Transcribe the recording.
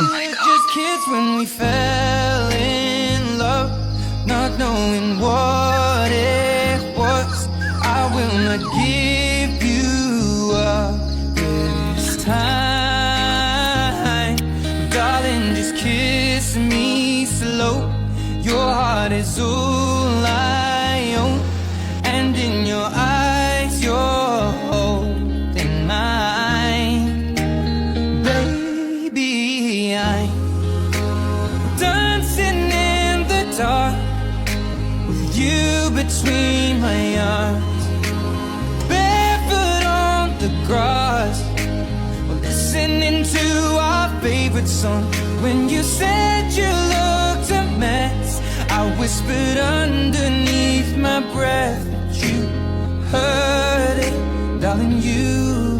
were just kids when we fell in love, not knowing what it was. I will not give you up this time, darling, just kiss me slow. Your heart is all I own, and in your eyes you're holding mine. Baby, I'm dancing in the dark with you between my arms, barefoot on the grass, we're listening to our favorite song. When you said you looked a mess, I whispered underneath my breath that you heard it, darling, you